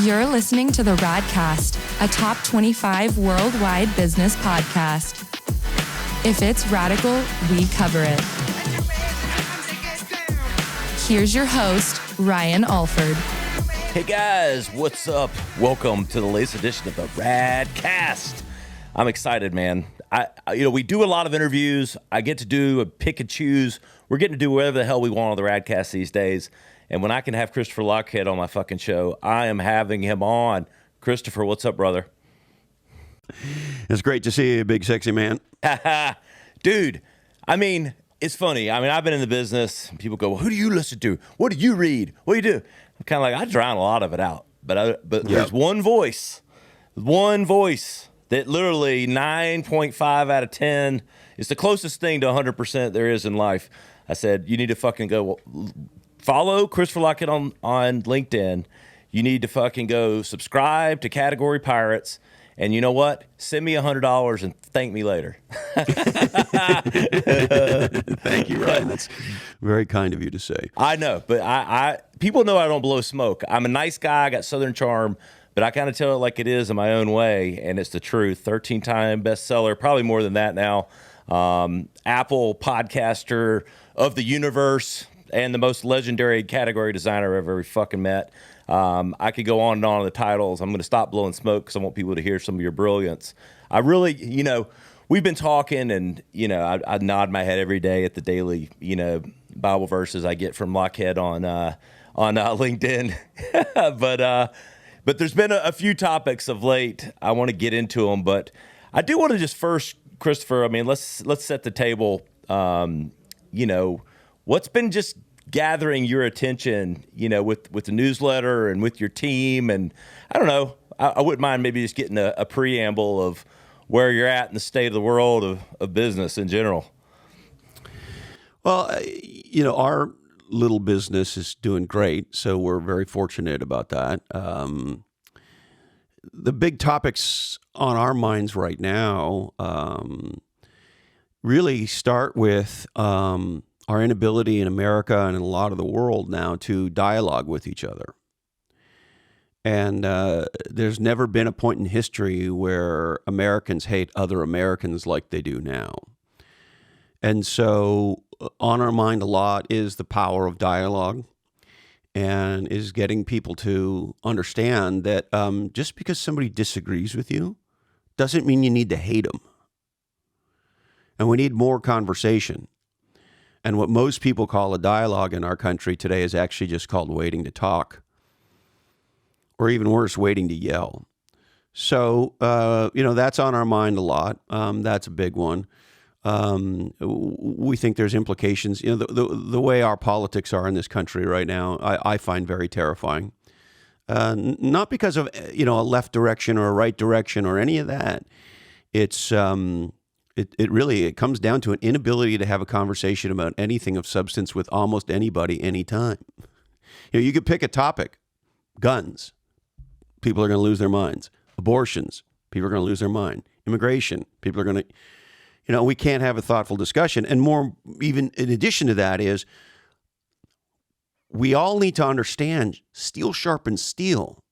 You're listening to the Radcast, a top 25 worldwide business podcast. If it's radical, we cover it. Here's your host, Ryan Alford. Hey guys, what's up? Welcome to the latest edition of the Radcast. I'm excited, man. We do a lot of interviews. I get to do a pick and choose. We're getting to do whatever the hell we want on the Radcast these days. And when I can have Christopher Lochhead on my fucking show, I am having him on. Christopher, what's up, brother? It's great to see you, big sexy man. Dude, I mean, it's funny. I mean, I've been in the business. People go, well, who do you listen to? What do you read? What do you do? I'm kind of like, I drown a lot of it out. But there's one voice that literally 9.5 out of 10 is the closest thing to 100% there is in life. I said, you need to fucking go follow Christopher Lochhead on LinkedIn. You need to fucking go subscribe to Category Pirates. And you know what? Send me $100 and thank me later. Thank you, Ryan. That's very kind of you to say. I know, but I people know I don't blow smoke. I'm a nice guy. I got Southern charm, but I kind of tell it like it is in my own way, and it's the truth. 13-time bestseller, probably more than that now. Apple podcaster of the universe and the most legendary category designer I've ever fucking met. I could go on and on the titles. I'm going to stop blowing smoke because I want people to hear some of your brilliance. I really, we've been talking, and, I nod my head every day at the daily, Bible verses I get from Lochhead on LinkedIn. But there's been a few topics of late. I want to get into them, but I do want to just first, Christopher, I mean, let's set the table. What's been just gathering your attention, with the newsletter and with your team? And I don't know, I wouldn't mind maybe just getting a preamble of where you're at in the state of the world of business in general. Well, our little business is doing great, so we're very fortunate about that. The big topics on our minds right now really start with our inability in America and in a lot of the world now to dialogue with each other. And there's never been a point in history where Americans hate other Americans like they do now. And so on our mind a lot is the power of dialogue, and is getting people to understand that just because somebody disagrees with you doesn't mean you need to hate them. And we need more conversation. And what most people call a dialogue in our country today is actually just called waiting to talk, or even worse, waiting to yell. So, that's on our mind a lot. That's a big one. We think there's implications. The way our politics are in this country right now, I find very terrifying. Not because of, a left direction or a right direction or any of that. It's It really comes down to an inability to have a conversation about anything of substance with almost anybody, anytime. You could pick a topic: guns, people are going to lose their minds; abortions, people are going to lose their mind; immigration, people are going to, we can't have a thoughtful discussion. And more, even in addition to that, is we all need to understand steel sharpens steel.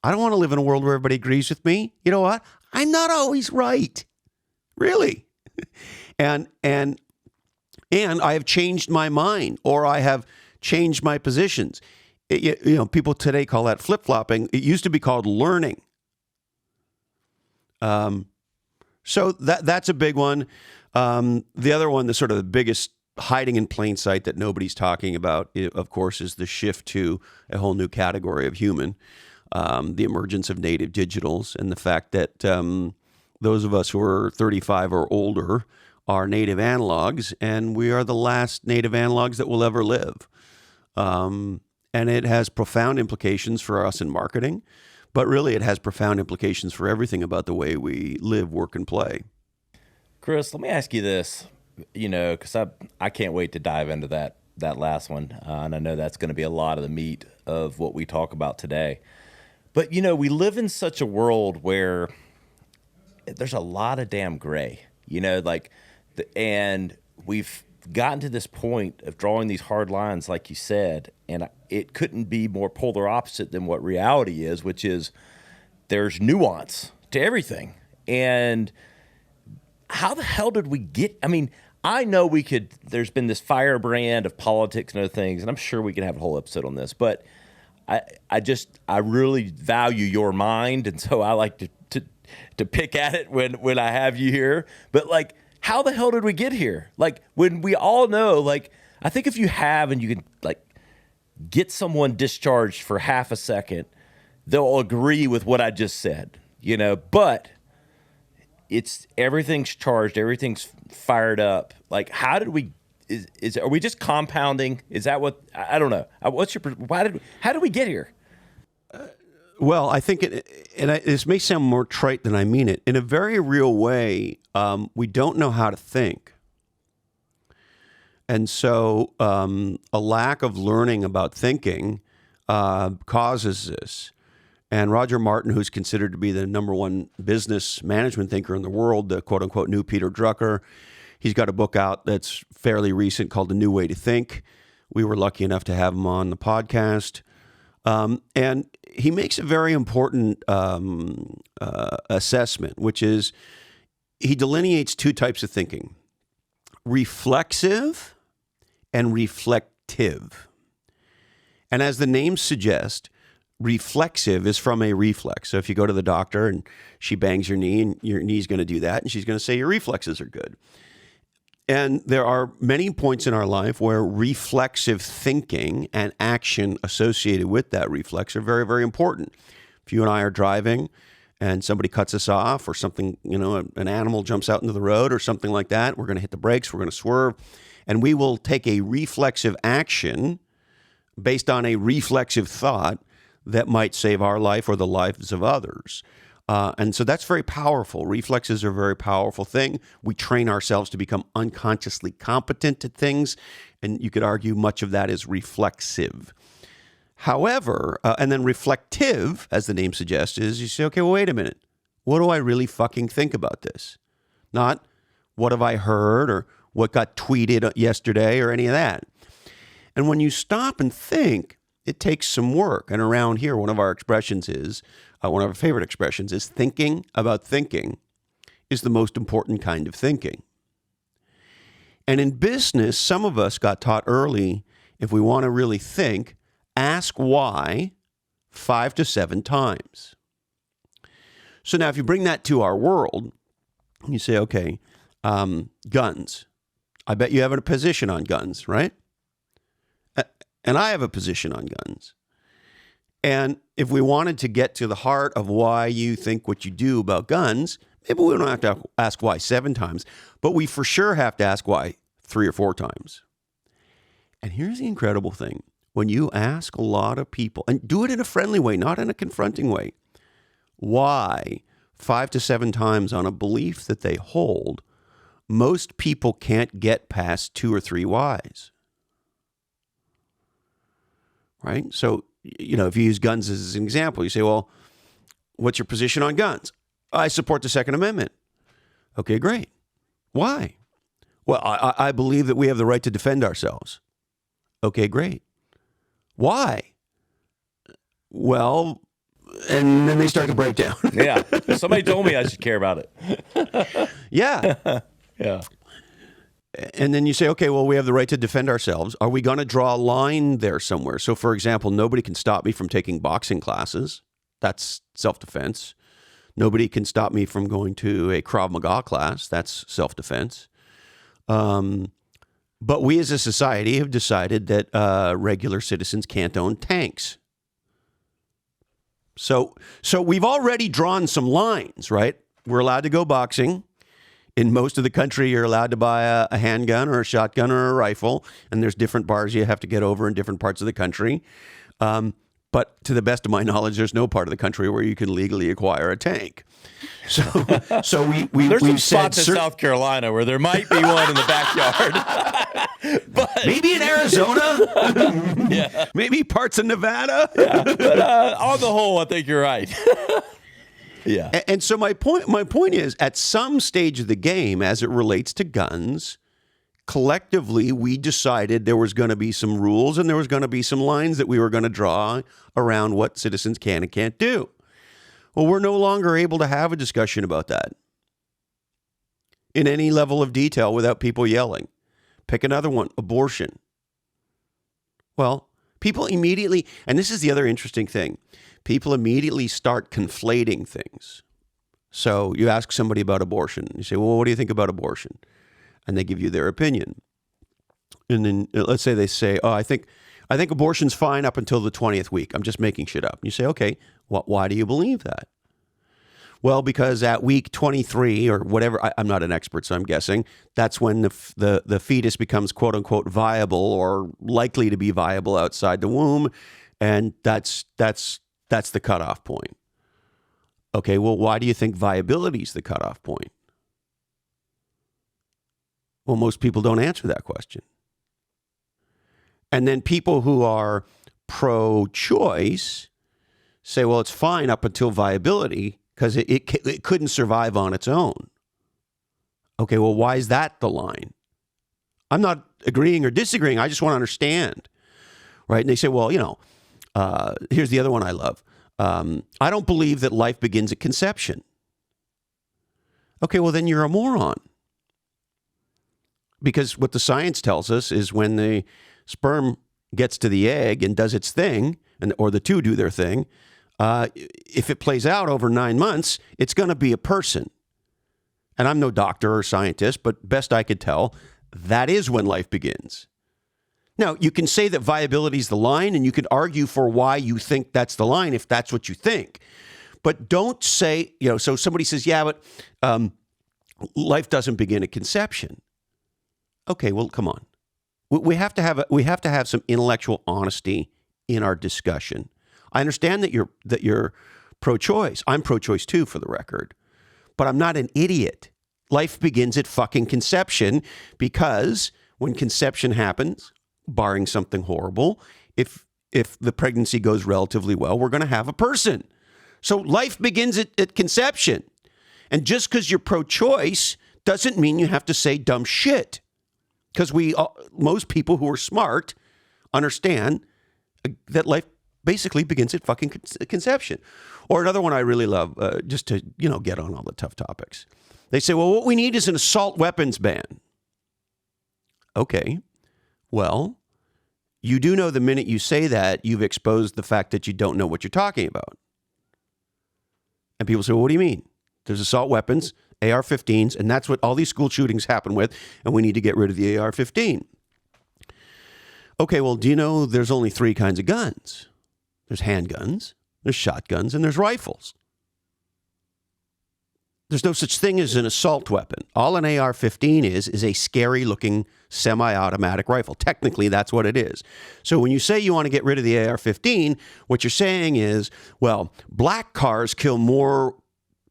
I don't want to live in a world where everybody agrees with me. You know what? I'm not always right. Really. And I have changed my mind, or I have changed my positions. People today call that flip-flopping. It used to be called learning. So that's a big one. The other one, the sort of the biggest hiding in plain sight that nobody's talking about, of course, is the shift to a whole new category of human, the emergence of native digitals, and the fact that those of us who are 35 or older are native analogs, and we are the last native analogs that will ever live. And it has profound implications for us in marketing, but really it has profound implications for everything about the way we live, work, and play. Chris, let me ask you this, because I can't wait to dive into that last one, and I know that's going to be a lot of the meat of what we talk about today. But, we live in such a world where there's a lot of damn gray, and we've gotten to this point of drawing these hard lines, like you said, and it couldn't be more polar opposite than what reality is, which is there's nuance to everything. And how the hell did we get? I mean, I know there's been this firebrand of politics and other things, and I'm sure we could have a whole episode on this, but I really value your mind, and so I like to pick at it when I have you here. But like, how the hell did we get here? Like, when we all know, like, I think if you have and you can like get someone discharged for half a second, they'll agree with what I just said, but everything's charged, everything's fired up. Like, how did we, are we just compounding? Is that what, I don't know. How did we get here? Well, I think this may sound more trite than I mean it. In a very real way, we don't know how to think. And so a lack of learning about thinking causes this. And Roger Martin, who's considered to be the number one business management thinker in the world, the quote-unquote new Peter Drucker, he's got a book out that's fairly recent called The New Way to Think. We were lucky enough to have him on the podcast. And he makes a very important assessment, which is he delineates two types of thinking: reflexive and reflective. And as the name suggests, reflexive is from a reflex. So if you go to the doctor and she bangs your knee, and your knee's going to do that, and she's going to say your reflexes are good. And there are many points in our life where reflexive thinking and action associated with that reflex are very, very important. If you and I are driving and somebody cuts us off, or something, an animal jumps out into the road or something like that, we're going to hit the brakes, we're going to swerve, and we will take a reflexive action based on a reflexive thought that might save our life or the lives of others. And so that's very powerful. Reflexes are a very powerful thing. We train ourselves to become unconsciously competent at things, and you could argue much of that is reflexive. However, and then reflective, as the name suggests, is you say, okay, well, wait a minute. What do I really fucking think about this? Not what have I heard or what got tweeted yesterday or any of that. And when you stop and think, it takes some work. And around here, one of our favorite expressions is thinking about thinking is the most important kind of thinking. And in business, some of us got taught early, if we want to really think, ask why 5 to 7 times. So now if you bring that to our world, you say, okay, guns. I bet you have a position on guns, right? And I have a position on guns. And if we wanted to get to the heart of why you think what you do about guns, maybe we don't have to ask why 7 times, but we for sure have to ask why 3 or 4 times. And here's the incredible thing. When you ask a lot of people, and do it in a friendly way, not in a confronting way, why 5 to 7 times on a belief that they hold, most people can't get past 2 or 3 whys. Right? So, if you use guns as an example, you say, well, what's your position on guns? I support the Second Amendment. Okay, great. Why? Well, I believe that we have the right to defend ourselves. Okay, great. Why? Well, and then they start to break down. Yeah. Somebody told me I should care about it. Yeah. Yeah. And then you say, okay, well, we have the right to defend ourselves. Are we going to draw a line there somewhere? So, for example, nobody can stop me from taking boxing classes. That's self-defense. Nobody can stop me from going to a Krav Maga class. That's self-defense. But we as a society have decided that regular citizens can't own tanks. So we've already drawn some lines, right? We're allowed to go boxing. In most of the country, you're allowed to buy a handgun or a shotgun or a rifle, and there's different bars you have to get over in different parts of the country. But to the best of my knowledge, there's no part of the country where you can legally acquire a tank. So there's some spots in South Carolina where there might be one in the backyard. But maybe in Arizona. Yeah. Maybe parts of Nevada. Yeah. But on the whole, I think you're right. Yeah. And so my point is, at some stage of the game, as it relates to guns, collectively, we decided there was going to be some rules and there was going to be some lines that we were going to draw around what citizens can and can't do. Well, we're no longer able to have a discussion about that in any level of detail without people yelling. Pick another one, abortion. Well, people immediately, and this is the other interesting thing, people immediately start conflating things. So you ask somebody about abortion. You say, well, what do you think about abortion? And they give you their opinion. And then let's say they say, oh, I think abortion's fine up until the 20th week. I'm just making shit up. And you say, okay, why do you believe that? Well, because at week 23 or whatever, I'm not an expert, so I'm guessing, that's when the fetus becomes quote unquote viable or likely to be viable outside the womb. And that's the cutoff point. Okay, well, why do you think viability is the cutoff point? Well, most people don't answer that question. And then people who are pro-choice say, well, it's fine up until viability because it couldn't survive on its own. Okay, well, why is that the line? I'm not agreeing or disagreeing. I just want to understand, right? And they say, well, here's the other one I love. I don't believe that life begins at conception. Okay, well, then you're a moron. Because what the science tells us is when the sperm gets to the egg and does its thing, or the two do their thing, if it plays out over 9 months, it's going to be a person. And I'm no doctor or scientist, but best I could tell, that is when life begins. Now, you can say that viability is the line, and you can argue for why you think that's the line if that's what you think. But don't say, so somebody says, yeah, but life doesn't begin at conception. Okay, well, come on. We have to have some intellectual honesty in our discussion. I understand that you're pro-choice. I'm pro-choice too, for the record. But I'm not an idiot. Life begins at fucking conception because when conception happens, barring something horrible, if the pregnancy goes relatively well, we're going to have a person. So life begins at conception. And just because you're pro-choice doesn't mean you have to say dumb shit. Because most people who are smart understand that life basically begins at fucking conception. Or another one I really love, just to get on all the tough topics. They say, well, what we need is an assault weapons ban. Okay, well, you do know the minute you say that, you've exposed the fact that you don't know what you're talking about. And people say, well, what do you mean? There's assault weapons, AR-15s, and that's what all these school shootings happen with, and we need to get rid of the AR-15. Okay, well, do you know there's only 3 kinds of guns? There's handguns, there's shotguns, and there's rifles. There's no such thing as an assault weapon. All an AR-15 is a scary-looking semi-automatic rifle. Technically, that's what it is. So when you say you want to get rid of the AR-15, what you're saying is, well, black cars kill more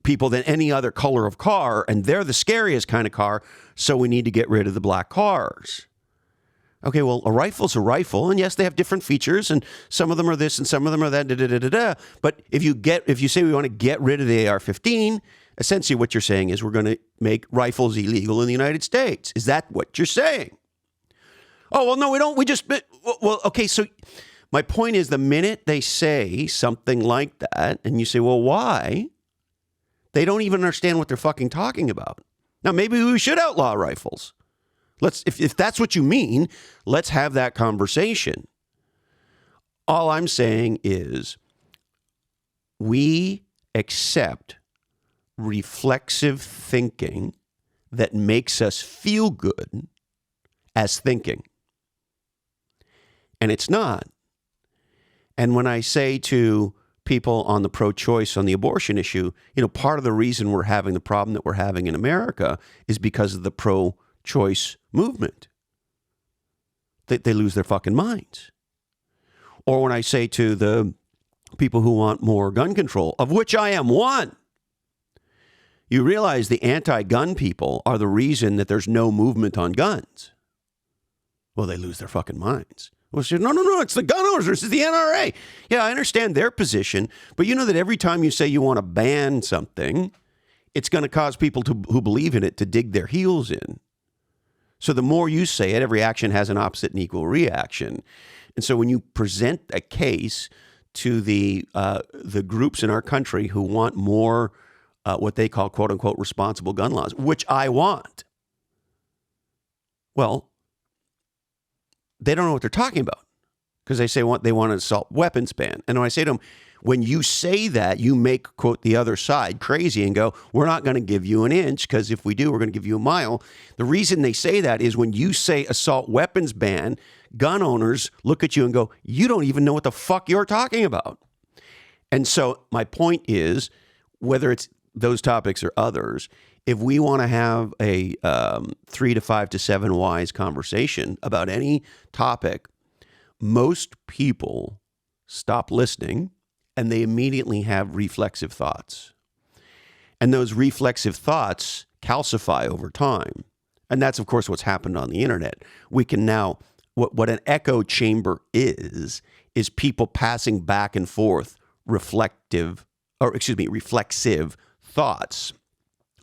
people than any other color of car, and they're the scariest kind of car, so we need to get rid of the black cars. Okay, well, a rifle's a rifle, and yes, they have different features, and some of them are this and some of them are that, But if you say we want to get rid of the AR-15, essentially what you're saying is we're going to make rifles illegal in the United States. Is that what you're saying? Oh, well, no, we don't. Well, okay, so my point is the minute they say something like that, and you say, well, why? They don't even understand what they're fucking talking about. Now, maybe we should outlaw rifles. If that's what you mean, let's have that conversation. All I'm saying is we accept reflexive thinking that makes us feel good as thinking. And it's not. And when I say to people on the pro-choice, on the abortion issue, part of the reason we're having the problem that we're having in America is because of the pro-choice movement. They lose their fucking minds. Or when I say to the people who want more gun control, of which I am one, you realize the anti-gun people are the reason that there's no movement on guns. Well, they lose their fucking minds. Well, no, it's the gun owners. This is the NRA. Yeah, I understand their position, but you know that every time you say you want to ban something, it's going to cause people who believe in it to dig their heels in. So the more you say it, every action has an opposite and equal reaction. And so when you present a case to the groups in our country who want more what they call quote unquote responsible gun laws, which I want, well, they don't know what they're talking about because they say they want an assault weapons ban. And when I say to them, when you say that, you make, quote, the other side crazy and go, we're not going to give you an inch because if we do, we're going to give you a mile. The reason they say that is when you say assault weapons ban, gun owners look at you and go, you don't even know what the fuck you're talking about. And so my point is, whether it's those topics or others, if we want to have a 3 to 5 to 7 wise conversation about any topic, most people stop listening and they immediately have reflexive thoughts. And those reflexive thoughts calcify over time. And that's, of course, what's happened on the internet. We can now, what an echo chamber is people passing back and forth reflexive thoughts.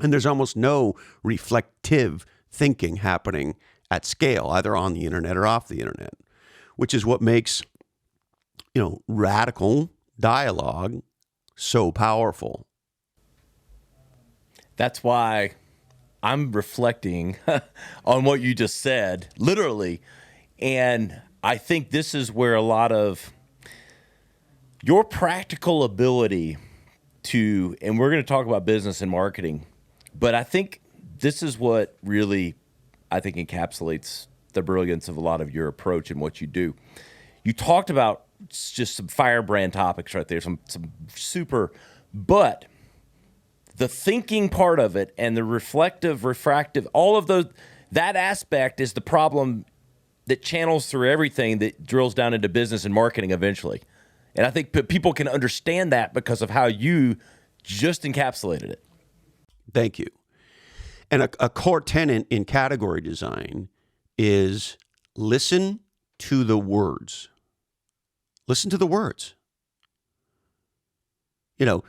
And there's almost no reflective thinking happening at scale, either on the internet or off the internet, which is what makes, radical dialogue so powerful. That's why I'm reflecting on what you just said, literally. And I think this is where a lot of your practical ability to, and we're going to talk about business and marketing, but I think this is what really, I think, encapsulates the brilliance of a lot of your approach and what you do. You talked about just some firebrand topics right there, some super, but the thinking part of it and the reflective, refractive, all of those, that aspect is the problem that channels through everything that drills down into business and marketing eventually. And I think people can understand that because of how you just encapsulated it. Thank you. And a core tenet in category design is listen to the words. Listen to the words. I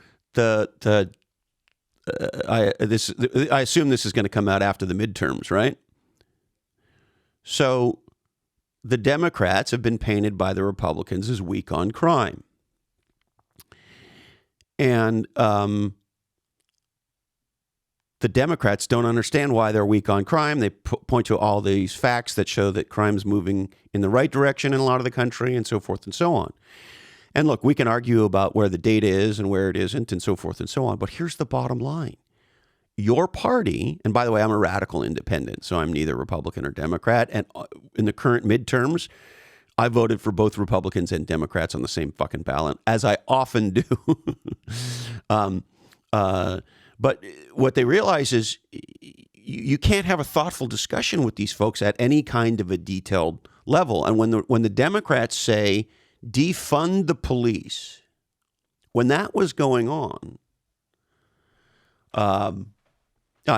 assume this is going to come out after the midterms, right? So the Democrats have been painted by the Republicans as weak on crime. And the Democrats don't understand why they're weak on crime. They point to all these facts that show that crime's moving in the right direction in a lot of the country and so forth and so on. And look, we can argue about where the data is and where it isn't and so forth and so on. But here's the bottom line. Your party, and by the way, I'm a radical independent, so I'm neither Republican or Democrat. And in the current midterms, I voted for both Republicans and Democrats on the same fucking ballot, as I often do. But what they realize is you can't have a thoughtful discussion with these folks at any kind of a detailed level. And when the Democrats say defund the police, when that was going on, I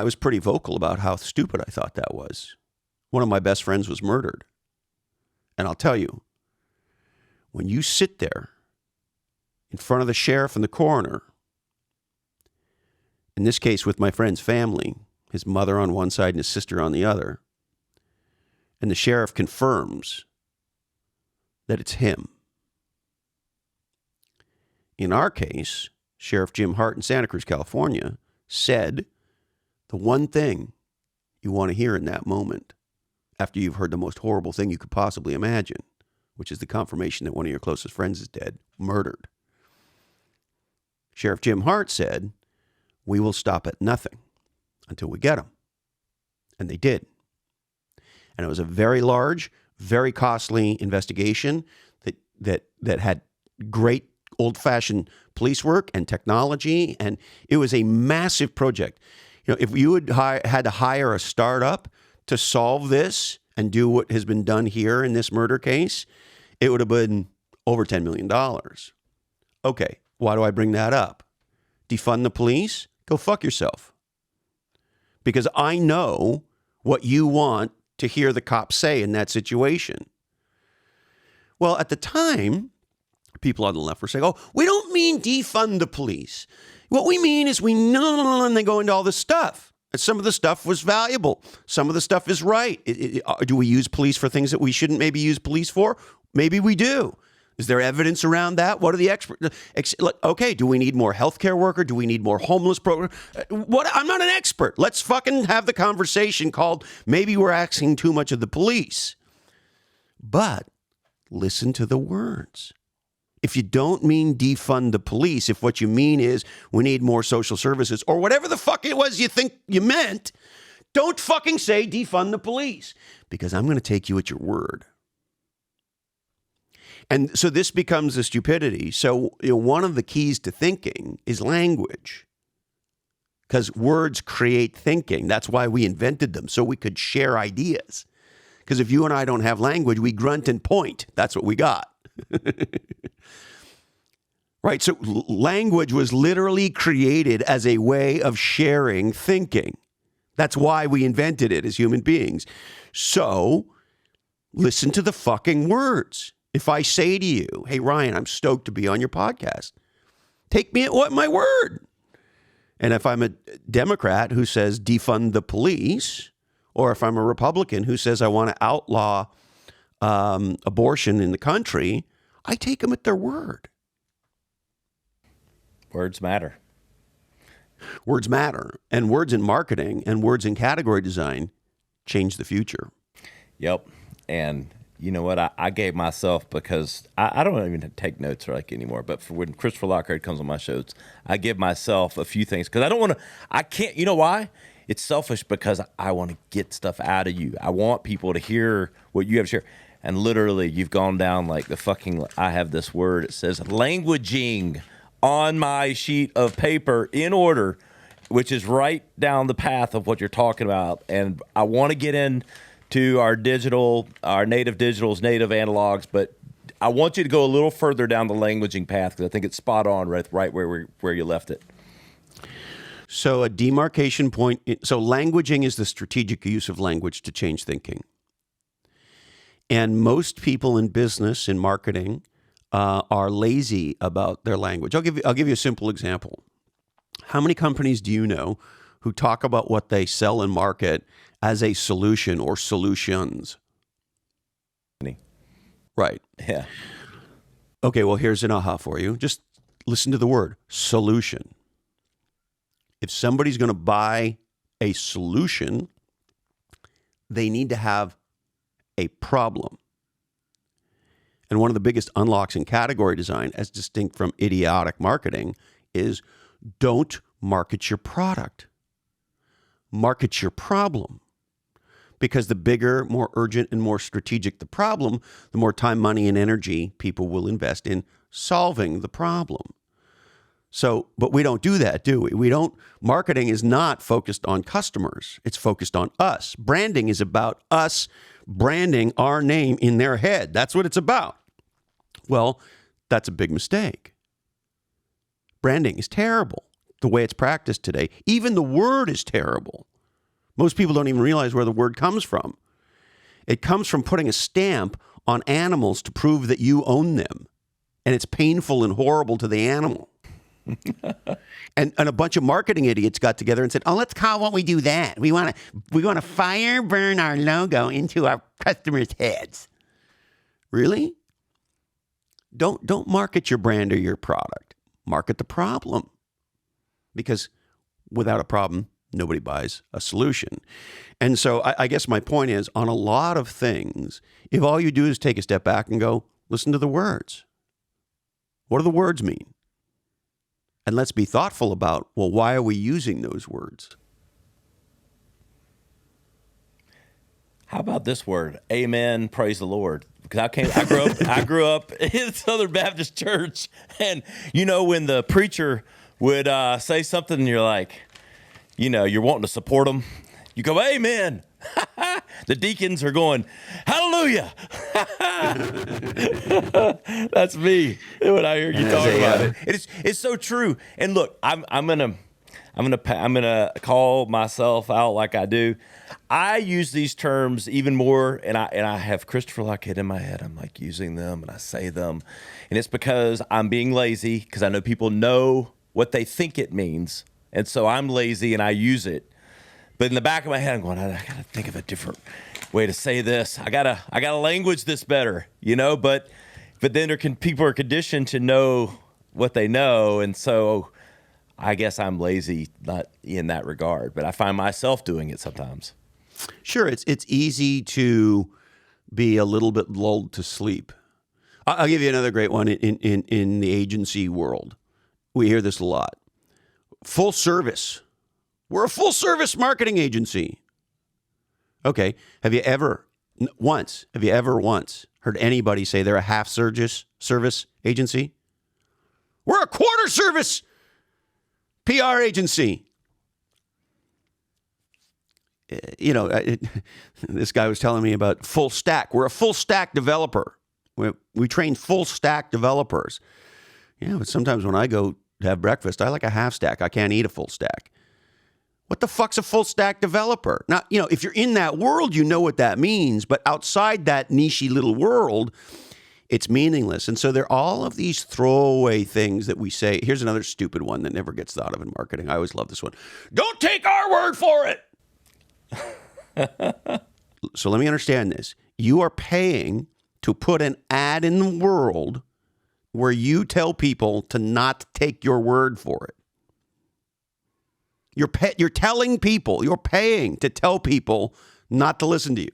was pretty vocal about how stupid I thought that was. One of my best friends was murdered. And I'll tell you, when you sit there in front of the sheriff and the coroner, in this case with my friend's family, his mother on one side and his sister on the other, and the sheriff confirms that it's him. In our case, Sheriff Jim Hart in Santa Cruz, California, said the one thing you want to hear in that moment, after you've heard the most horrible thing you could possibly imagine, which is the confirmation that one of your closest friends is dead, murdered. Sheriff Jim Hart said, "We will stop at nothing until we get him." And they did. And it was a very large, very costly investigation that had great old-fashioned police work and technology, and it was a massive project. If you had to hire a startup to solve this and do what has been done here in this murder case, it would have been over $10 million. Okay, why do I bring that up? Defund the police? Go fuck yourself. Because I know what you want to hear the cops say in that situation. Well, at the time, people on the left were saying, oh, we don't mean defund the police. What we mean is and they go into all this stuff. Some of the stuff was valuable. Some of the stuff is right. Do we use police for things that we shouldn't maybe use police for? Maybe we do. Is there evidence around that? What are the experts? Okay, do we need more healthcare worker? Do we need more homeless program? What? I'm not an expert. Let's fucking have the conversation called maybe we're asking too much of the police. But listen to the words. If you don't mean defund the police, if what you mean is we need more social services or whatever the fuck it was you think you meant, don't fucking say defund the police, because I'm going to take you at your word. And so this becomes a stupidity. So one of the keys to thinking is language, because words create thinking. That's why we invented them, so we could share ideas. Because if you and I don't have language, we grunt and point. That's what we got. Right? So language was literally created as a way of sharing thinking. That's why we invented it as human beings. So listen to the fucking words. If I say to you, hey, Ryan, I'm stoked to be on your podcast, take me at my word. And if I'm a Democrat who says defund the police, or if I'm a Republican who says I want to outlaw abortion in the country, I take them at their word. Words matter. Words matter. And words in marketing and words in category design change the future. Yep. And you know what? I gave myself, because I don't even take notes anymore, but for when Christopher Lochhead comes on my shows, I give myself a few things, because I can't, you know why? It's selfish, because I want to get stuff out of you. I want people to hear what you have to share. And literally, you've gone down like the fucking, I have this word, it says languaging on my sheet of paper in order, which is right down the path of what you're talking about. And I want to get into our native digitals, native analogs, but I want you to go a little further down the languaging path, because I think it's spot on right where you left it. So a demarcation point. So languaging is the strategic use of language to change thinking. And most people in business, in marketing, are lazy about their language. I'll give you a simple example. How many companies do you know who talk about what they sell and market as a solution or solutions? Right. Yeah. Okay, well, here's an aha for you. Just listen to the word solution. If somebody's going to buy a solution, they need to have a problem. And one of the biggest unlocks in category design, as distinct from idiotic marketing, is don't market your product. Market your problem. Because the bigger, more urgent, and more strategic the problem, the more time, money, and energy people will invest in solving the problem. So, but we don't do that, do we? Marketing is not focused on customers. It's focused on us. Branding is about us branding our name in their head. That's what it's about. Well, that's a big mistake. Branding is terrible the way it's practiced today. Even the word is terrible. Most people don't even realize where the word comes from. It comes from putting a stamp on animals to prove that you own them. And it's painful and horrible to the animal. and a bunch of marketing idiots got together and said, "Oh, let's call what we do that. We want to fire burn our logo into our customers' heads." Really? Don't market your brand or your product. Market the problem. Because without a problem, nobody buys a solution. And so I guess my point is, on a lot of things, if all you do is take a step back and go, listen to the words. What do the words mean? And let's be thoughtful about, well, why are we using those words? How about this word? Amen. Praise the Lord. Because I grew up in Southern Baptist Church, and when the preacher would say something, and you're like, you're wanting to support them, you go, amen. The deacons are going, hallelujah. That's me when I hear you talk about it. It's so true. And look, I'm gonna call myself out like I do. I use these terms even more, and I have Christopher Lochhead in my head. I'm like using them and I say them, and it's because I'm being lazy, because I know people know what they think it means, and so I'm lazy and I use it. But in the back of my head, I'm going, I got to think of a different way to say this. I gotta language this better, But then people are conditioned to know what they know, and so I guess I'm lazy, not in that regard. But I find myself doing it sometimes. Sure, it's easy to be a little bit lulled to sleep. I'll give you another great one in the agency world. We hear this a lot. Full service. We're a full service marketing agency. Okay. Have you ever once heard anybody say they're a half service agency? We're a quarter service PR agency. This guy was telling me about full stack. We're a full stack developer. We train full stack developers. But sometimes when I go to have breakfast, I like a half stack. I can't eat a full stack. What the fuck's a full stack developer? Now, if you're in that world, you know what that means. But outside that niche little world, it's meaningless. And so there are all of these throwaway things that we say. Here's another stupid one that never gets thought of in marketing. I always love this one. Don't take our word for it. So let me understand this. You are paying to put an ad in the world where you tell people to not take your word for it. You're telling people, you're paying to tell people not to listen to you.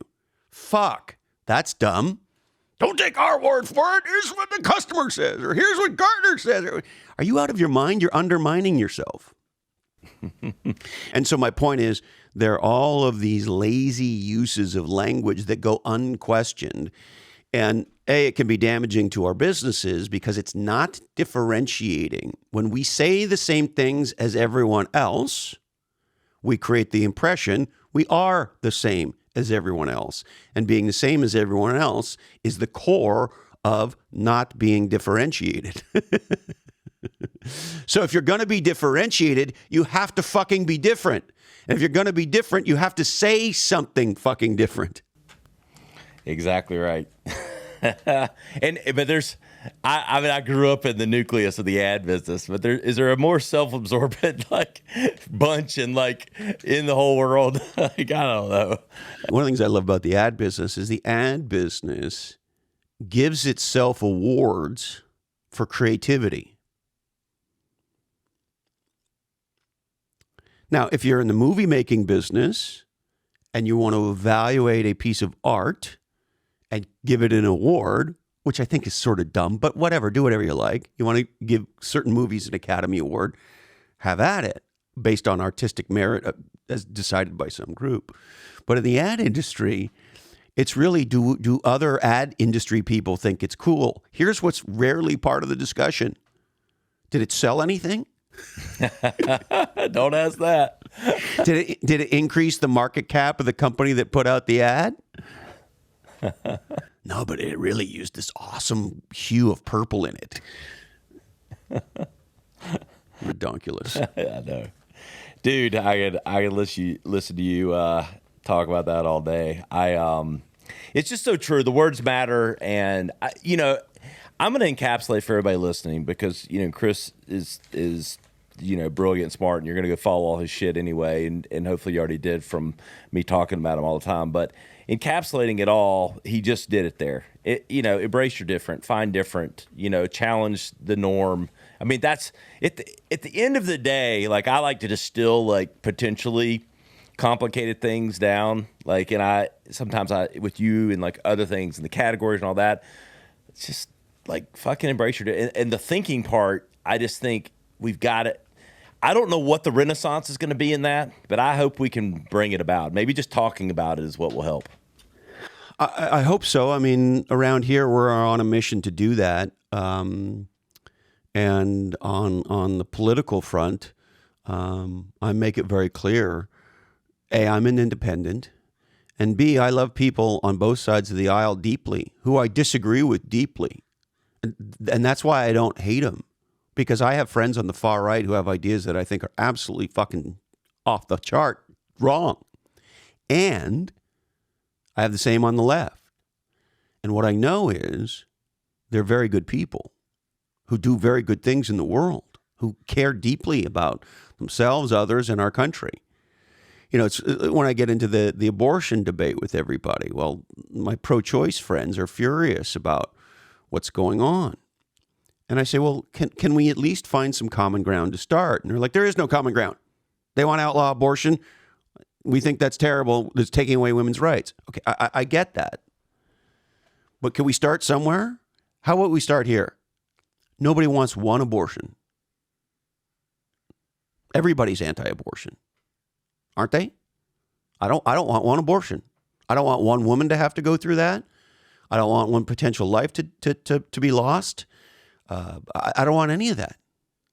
Fuck, that's dumb. Don't take our word for it. Here's what the customer says, or here's what Gartner says. Are you out of your mind? You're undermining yourself. And so my point is, there are all of these lazy uses of language that go unquestioned. And it can be damaging to our businesses because it's not differentiating. When we say the same things as everyone else, we create the impression we are the same as everyone else. And being the same as everyone else is the core of not being differentiated. So if you're going to be differentiated, you have to fucking be different. And if you're going to be different, you have to say something fucking different. Exactly right. But there's, I grew up in the nucleus of the ad business, but is there a more self-absorbent bunch and in the whole world? I don't know. One of the things I love about the ad business is the ad business gives itself awards for creativity. Now, if you're in the movie making business and you want to evaluate a piece of art and give it an award, which I think is sort of dumb, but whatever, do whatever you like. You want to give certain movies an Academy Award, have at it, based on artistic merit as decided by some group. But in the ad industry, it's really, do other ad industry people think it's cool? Here's what's rarely part of the discussion. Did it sell anything? Don't ask that. Did it increase the market cap of the company that put out the ad? No, but it really used this awesome hue of purple in it. Ridiculous. I know. Dude, I could listen to you talk about that all day. It's just so true. The words matter, and I'm going to encapsulate for everybody listening because Chris is brilliant and smart, and you're going to go follow all his shit anyway, and hopefully you already did from me talking about him all the time. But encapsulating it all, he just did it there. Embrace your different, find different, challenge the norm. I mean, that's at the end of the day, I like to distill potentially complicated things down. And I sometimes with you and other things and the categories and all that, it's just fucking embrace your and the thinking part. I just think we've got it. I don't know what the renaissance is going to be in that, but I hope we can bring it about. Maybe just talking about it is what will help. I hope so. I mean, around here, we're on a mission to do that. And on the political front, I make it very clear, A, I'm an independent, and B, I love people on both sides of the aisle deeply, who I disagree with deeply. And that's why I don't hate them, because I have friends on the far right who have ideas that I think are absolutely fucking off the chart wrong. And I have the same on the left. And what I know is they're very good people who do very good things in the world, who care deeply about themselves, others, and our country. It's when I get into the abortion debate with everybody. Well, my pro-choice friends are furious about what's going on. And I say, well, can we at least find some common ground to start? And they're like, there is no common ground. They want to outlaw abortion. We think that's terrible. It's taking away women's rights. Okay, I get that. But can we start somewhere? How about we start here? Nobody wants one abortion. Everybody's anti-abortion, aren't they? I don't want one abortion. I don't want one woman to have to go through that. I don't want one potential life to be lost. I don't want any of that.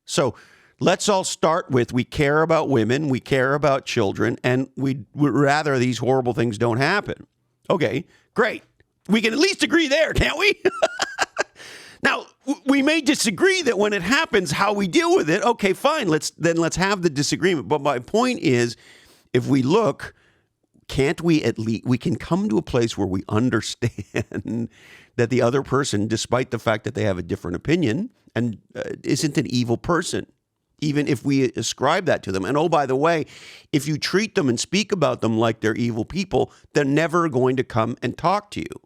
So let's all start with, we care about women, we care about children, and we'd rather these horrible things don't happen. Okay, great. We can at least agree there, can't we? Now, we may disagree that when it happens, how we deal with it. Okay, fine. Let's have the disagreement. But my point is, if we look, can't we at least, we can come to a place where we understand that the other person, despite the fact that they have a different opinion and isn't an evil person, even if we ascribe that to them. And oh, by the way, if you treat them and speak about them like they're evil people, they're never going to come and talk to you.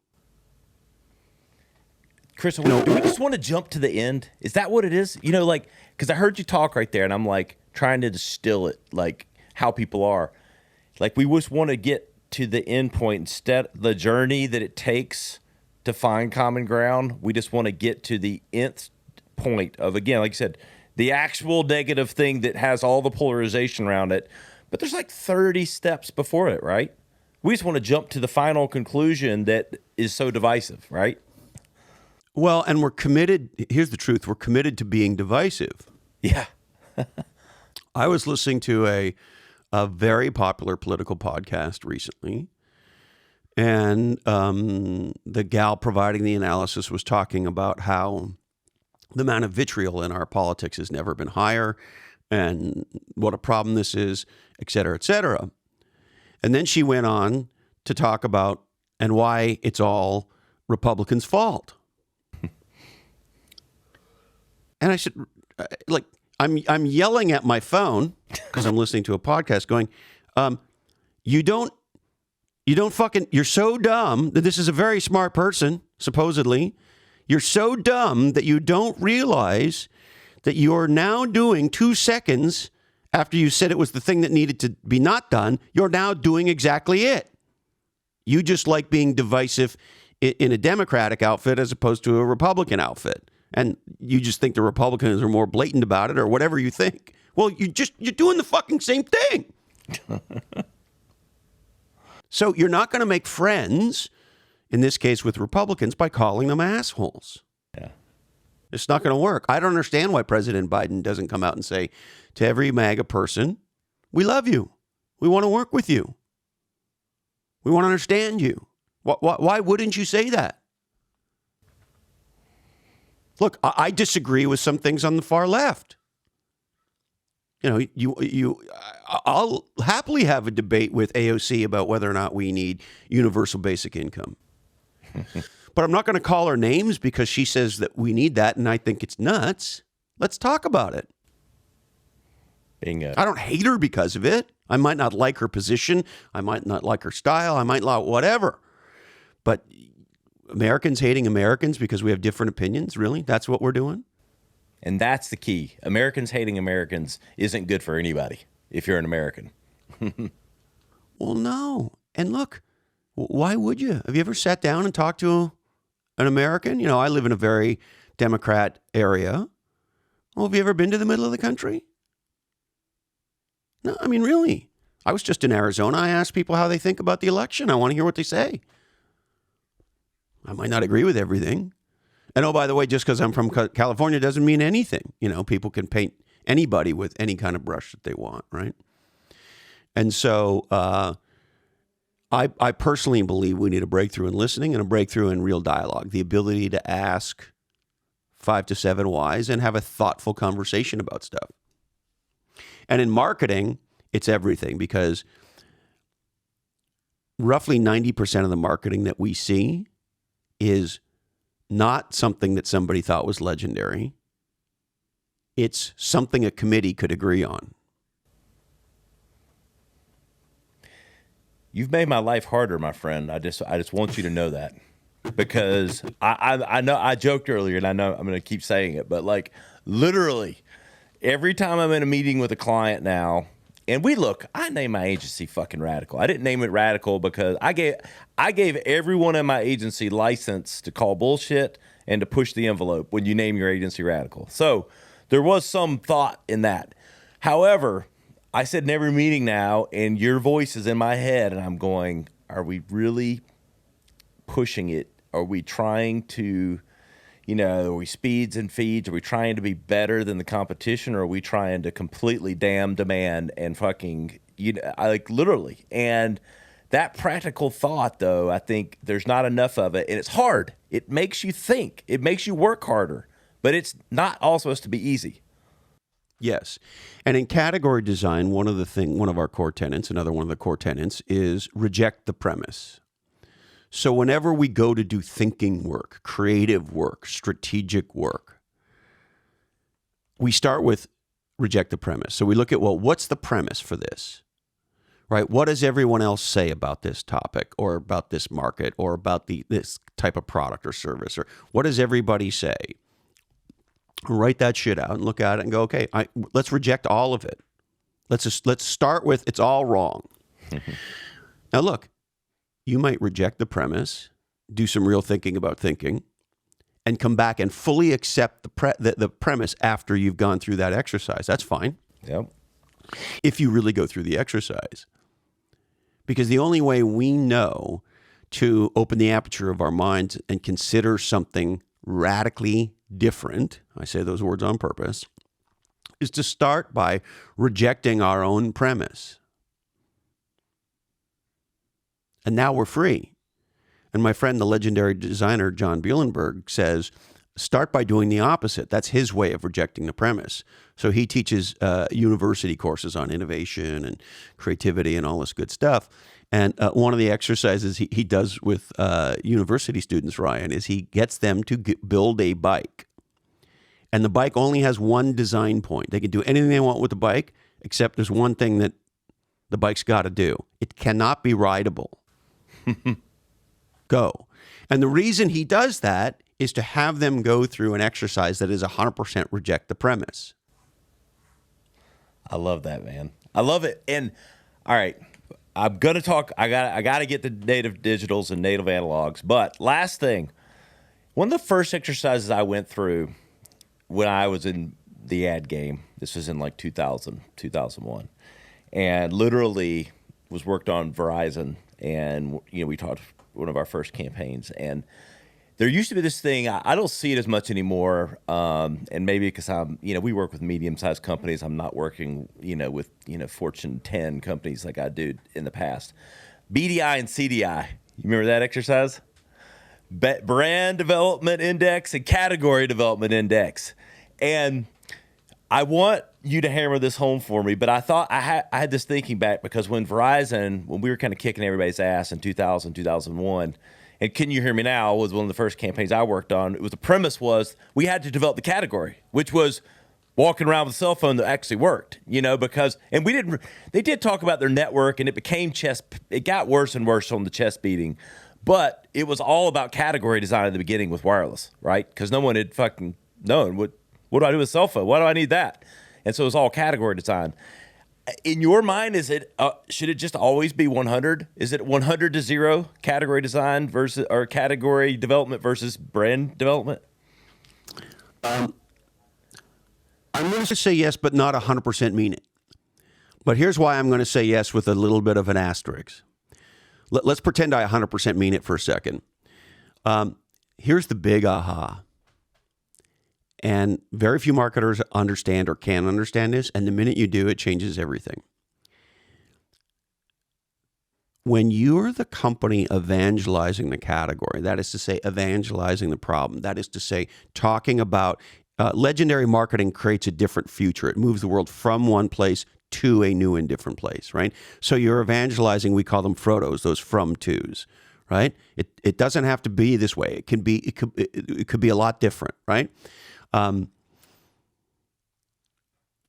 Chris, do we just want to jump to the end? Is that what it is? Because I heard you talk right there, and I'm like trying to distill it, like how people are. Like, we just want to get to the end point instead of the journey that it takes to find common ground. We just want to get to the nth point of, again, like you said, the actual negative thing that has all the polarization around it. But there's like 30 steps before it, right? We just want to jump to the final conclusion that is so divisive, right? Well, and we're committed. Here's the truth. We're committed to being divisive. Yeah. I was listening to a very popular political podcast recently, and the gal providing the analysis was talking about how the amount of vitriol in our politics has never been higher, and what a problem this is, et cetera, et cetera. And then she went on to talk about and why it's all Republicans' fault. And I said, like, I'm yelling at my phone because I'm listening to a podcast going, you're so dumb that this is a very smart person, supposedly. You're so dumb that you don't realize that you're now doing 2 seconds after you said it was the thing that needed to be not done. You're now doing exactly it. You just like being divisive in a Democratic outfit as opposed to a Republican outfit. And you just think the Republicans are more blatant about it or whatever you think. Well, you're doing the fucking same thing. So you're not going to make friends, in this case with Republicans, by calling them assholes. Yeah. It's not going to work. I don't understand why President Biden doesn't come out and say to every MAGA person, we love you. We want to work with you. We want to understand you. Why wouldn't you say that? Look, I disagree with some things on the far left. I'll happily have a debate with AOC about whether or not we need universal basic income. But I'm not going to call her names because she says that we need that, and I think it's nuts. Let's talk about it. Bingo. I don't hate her because of it. I might not like her position. I might not like her style. I might like whatever. But Americans hating Americans because we have different opinions, really? That's what we're doing? And that's the key. Americans hating Americans isn't good for anybody if you're an American. Well, no. And look, why would you? Have you ever sat down and talked to an American? I live in a very Democrat area. Well, have you ever been to the middle of the country? No, I mean, really. I was just in Arizona. I asked people how they think about the election. I want to hear what they say. I might not agree with everything. And oh, by the way, just because I'm from California doesn't mean anything. People can paint anybody with any kind of brush that they want, right? And so I personally believe we need a breakthrough in listening and a breakthrough in real dialogue, the ability to ask 5 to 7 whys and have a thoughtful conversation about stuff. And in marketing, it's everything, because roughly 90% of the marketing that we see is not something that somebody thought was legendary. It's something a committee could agree on. You've made my life harder, my friend. I just want you to know that, because I know I joked earlier, and I know I'm going to keep saying it, but like literally every time I'm in a meeting with a client now, and I named my agency fucking Radical. I didn't name it Radical because I gave everyone in my agency license to call bullshit and to push the envelope when you name your agency Radical. So there was some thought in that. However, I said in every meeting now, and your voice is in my head, and I'm going, are we really pushing it? Are we trying to, are we speeds and feeds? Are we trying to be better than the competition, or are we trying to completely damn demand and fucking, literally? And that practical thought, though, I think there's not enough of it, and it's hard. It makes you think. It makes you work harder, but it's not all supposed to be easy. Yes. And in category design, one of our core tenets, another one of the core tenets is reject the premise. So whenever we go to do thinking work, creative work, strategic work, we start with reject the premise. So we look at, what's the premise for this? Right? What does everyone else say about this topic or about this market or about this type of product or service? Or what does everybody say? Write that shit out and look at it and go, okay, let's reject all of it. Let's start with it's all wrong. Now look, you might reject the premise, do some real thinking about thinking, and come back and fully accept the premise after you've gone through that exercise. That's fine. Yep. If you really go through the exercise. Because the only way we know to open the aperture of our minds and consider something radically different, I say those words on purpose, is to start by rejecting our own premise. And now we're free. And my friend, the legendary designer John Bielenberg, says, start by doing the opposite. That's his way of rejecting the premise. So he teaches university courses on innovation and creativity and all this good stuff. And one of the exercises he does with university students, Ryan, is he gets them to build a bike. And the bike only has one design point. They can do anything they want with the bike, except there's one thing that the bike's got to do. It cannot be rideable. Go. And the reason he does that is to have them go through an exercise that is 100% reject the premise. I love that, man. I love it. And all right, I'm gonna talk. I got to get the native digitals and native analogs. But last thing, one of the first exercises I went through when I was in the ad game, this was in like 2000, 2001, and literally was worked on Verizon, and we taught one of our first campaigns, and there used to be this thing. I don't see it as much anymore, and maybe because we work with medium-sized companies. I'm not working, with Fortune 10 companies like I did in the past. BDI and CDI. You remember that exercise? Brand Development Index and Category Development Index. And I want you to hammer this home for me, but I thought I had this thinking back because when we were kind of kicking everybody's ass in 2000, 2001, and Can You Hear Me Now was one of the first campaigns I worked on. The premise was we had to develop the category, which was walking around with a cell phone that actually worked, because, and they did talk about their network, and it became it got worse and worse on the chest beating, but it was all about category design at the beginning with wireless, right? Because no one had fucking known what do I do with a cell phone? Why do I need that? And so it was all category design. In your mind, should it just always be 100? Is it 100 to 0 category design or category development versus brand development? I'm going to say yes, but not 100% mean it. But here's why I'm going to say yes with a little bit of an asterisk. Let's pretend I 100% mean it for a second. Here's the big aha. And very few marketers understand or can understand this. And the minute you do, it changes everything. When you're the company evangelizing the category, that is to say, evangelizing the problem, that is to say, talking about legendary marketing creates a different future. It moves the world from one place to a new and different place, right? So you're evangelizing, we call them Frodos, those from tos, right? It doesn't have to be this way. It could be a lot different, right? When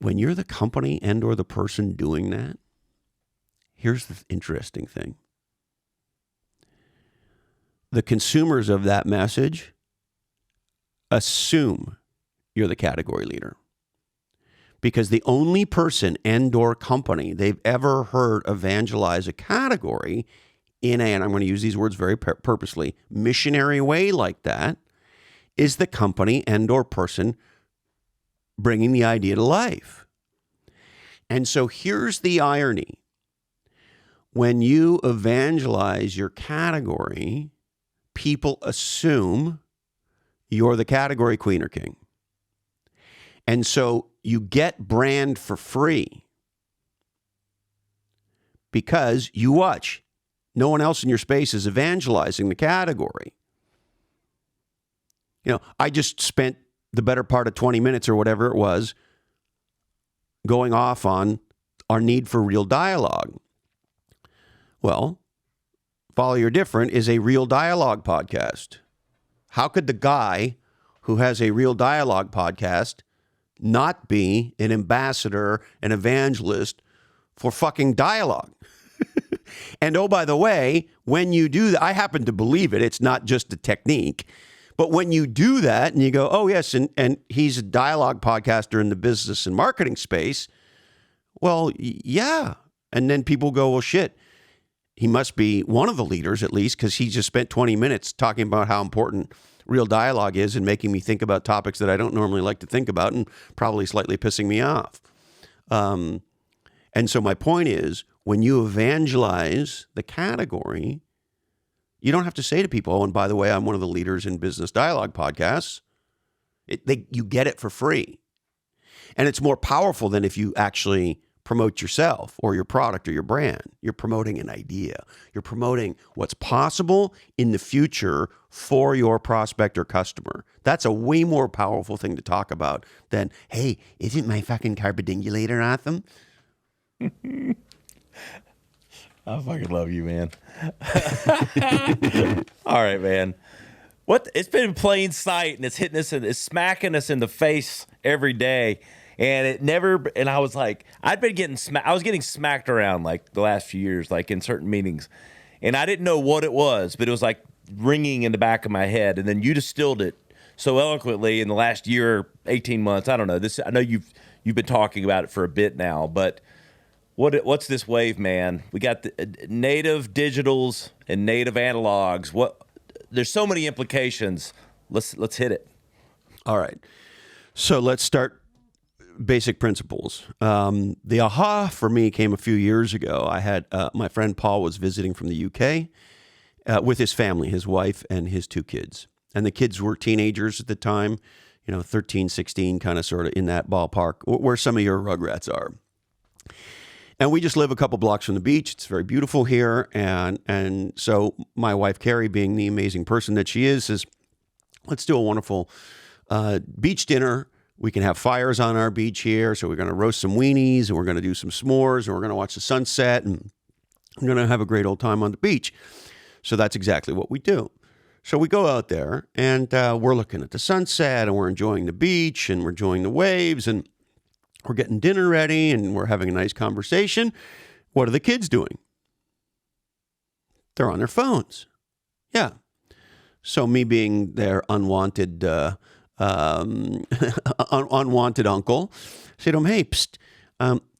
you're the company and or the person doing that, here's the interesting thing. the consumers of that message assume you're the category leader. Because the only person and/or company they've ever heard evangelize a category in and I'm going to use these words very purposely, missionary way like that, is the company and/or person bringing the idea to life. And so here's the irony. When you evangelize your category, people assume you're the category queen or king. And so you get brand for free because you watch. No one else in your space is evangelizing the category. You know, I just spent the better part of 20 minutes or whatever it was going off on our need for real dialogue. Well, Follow Your Different is a real dialogue podcast. How could the guy who has a real dialogue podcast not be an ambassador, an evangelist for fucking dialogue? And oh, by the way, when you do that, I happen to believe it. It's not just a technique. But when you do that and you go, oh, yes, and he's a dialogue podcaster in the business and marketing space, well, yeah. And then people go, well, shit, he must be one of the leaders at least because he just spent 20 minutes talking about how important real dialogue is and making me think about topics that I don't normally like to think about and probably slightly pissing me off. And so my point is, when you evangelize the category, you don't have to say to people, oh, and by the way, I'm one of the leaders in business dialogue podcasts. You get it for free. And it's more powerful than if you actually promote yourself or your product or your brand. You're promoting an idea. You're promoting what's possible in the future for your prospect or customer. That's a way more powerful thing to talk about than, hey, isn't my fucking carbidingulator awesome? I fucking love you, man. All right, man. It's been in plain sight, and it's hitting us and it's smacking us in the face every day. And I was like, I was getting smacked around like the last few years, like in certain meetings. And I didn't know what it was, but it was like ringing in the back of my head. And then you distilled it so eloquently in the last year, 18 months. I don't know. I know you've been talking about it for a bit now, but what's this wave, man? We got the native digitals and native analogs. There's so many implications. Let's hit it. All right. So let's start basic principles. The aha for me came a few years ago. I had my friend Paul was visiting from the UK with his family, his wife and his two kids. And the kids were teenagers at the time, 13, 16, kind of sort of in that ballpark where some of your Rugrats are. And we just live a couple blocks from the beach. It's very beautiful here. And so my wife, Carrie, being the amazing person that she is, says, let's do a wonderful beach dinner. We can have fires on our beach here. So we're going to roast some weenies and we're going to do some s'mores and we're going to watch the sunset and we're going to have a great old time on the beach. So that's exactly what we do. So we go out there and we're looking at the sunset and we're enjoying the beach and we're enjoying the waves and we're getting dinner ready and we're having a nice conversation. What are the kids doing? They're on their phones. Yeah. So me being their unwanted unwanted uncle, said to him, hey, psst,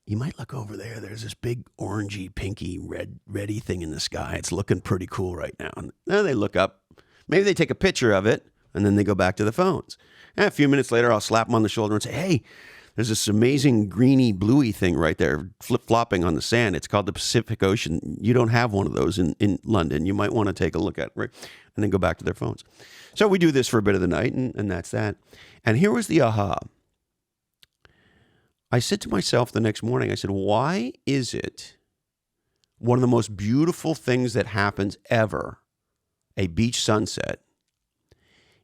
you might look over there. There's this big orangey, pinky, reddy thing in the sky. It's looking pretty cool right now. And then they look up. Maybe they take a picture of it and then they go back to the phones. And a few minutes later, I'll slap them on the shoulder and say, hey, there's this amazing greeny, bluey thing right there, flip-flopping on the sand. It's called the Pacific Ocean. You don't have one of those in London. You might want to take a look at it, right? And then go back to their phones. So we do this for a bit of the night, and that's that. And here was the aha. I said to myself the next morning, I said, why is it one of the most beautiful things that happens ever, a beach sunset,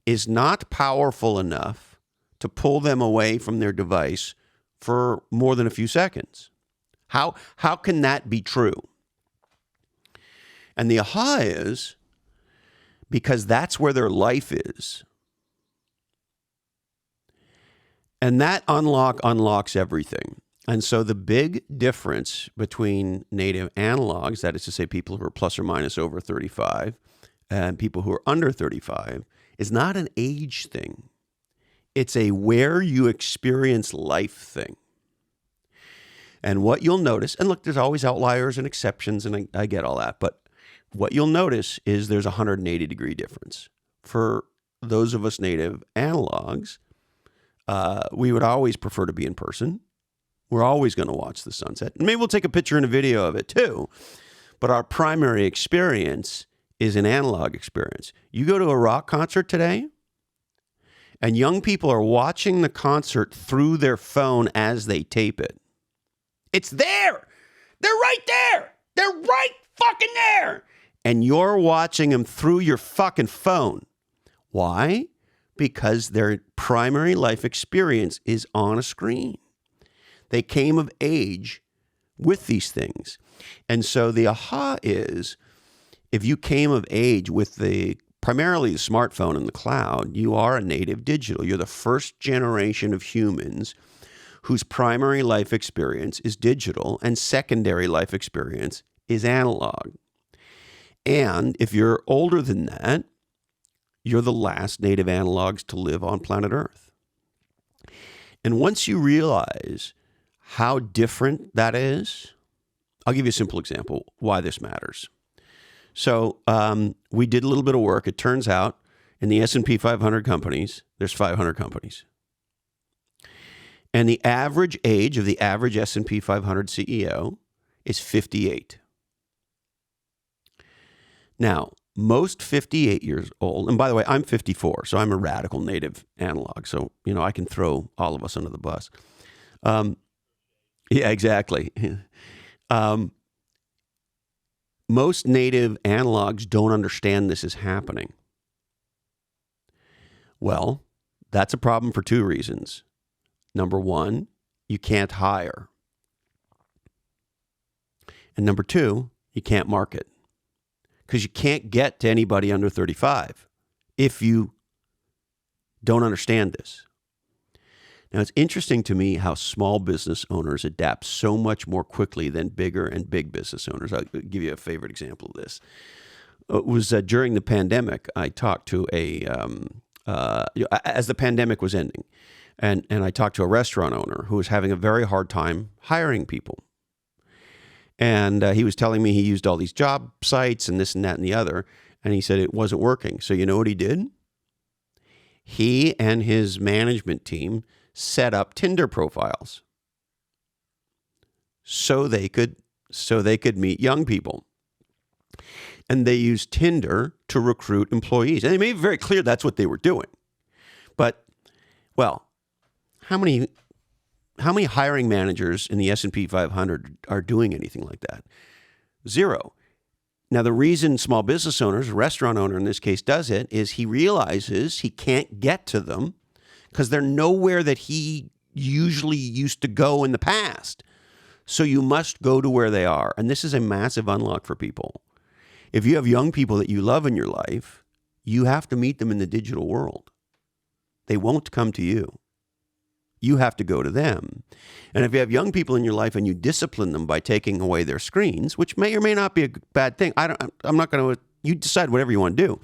is not powerful enough to pull them away from their device for more than a few seconds? How can that be true? And the aha is because that's where their life is. And that unlocks everything. And so the big difference between native analogs, that is to say people who are plus or minus over 35, and people who are under 35 is not an age thing. It's a where you experience life thing. And what you'll notice, and look, there's always outliers and exceptions, and I get all that, but what you'll notice is there's a 180-degree difference. For those of us native analogs, we would always prefer to be in person. We're always going to watch the sunset. And maybe we'll take a picture and a video of it too. But our primary experience is an analog experience. You go to a rock concert today, and young people are watching the concert through their phone as they tape it. It's there. They're right there. They're right fucking there. And you're watching them through your fucking phone. Why? Because their primary life experience is on a screen. They came of age with these things. And so the aha is, if you came of age with primarily the smartphone and the cloud, you are a native digital. You're the first generation of humans whose primary life experience is digital and secondary life experience is analog. And if you're older than that, you're the last native analogs to live on planet Earth. And once you realize how different that is, I'll give you a simple example why this matters. So we did a little bit of work. It turns out in the S&P 500 companies, there's 500 companies. And the average age of the average S&P 500 CEO is 58. Now, most 58 years old, and by the way, I'm 54, so I'm a radical native analog. So, I can throw all of us under the bus. Yeah, exactly. Most native analogs don't understand this is happening. Well, that's a problem for two reasons. Number one, you can't hire. And number two, you can't market. Because you can't get to anybody under 35 if you don't understand this. Now, it's interesting to me how small business owners adapt so much more quickly than bigger and big business owners. I'll give you a favorite example of this. It was during the pandemic, I talked to as the pandemic was ending, and I talked to a restaurant owner who was having a very hard time hiring people. And he was telling me he used all these job sites and this and that and the other. And he said it wasn't working. So you know what he did? He and his management team set up Tinder profiles so they could meet young people. And they used Tinder to recruit employees. And they made it very clear that's what they were doing. But, well, how many hiring managers in the S&P 500 are doing anything like that? Zero. Now, the reason small business owners, a restaurant owner in this case, does it is he realizes he can't get to them because they're nowhere that he usually used to go in the past. So you must go to where they are. And this is a massive unlock for people. If you have young people that you love in your life, you have to meet them in the digital world. They won't come to you. You have to go to them. And if you have young people in your life and you discipline them by taking away their screens, which may or may not be a bad thing, I'm not going to, you decide whatever you want to do.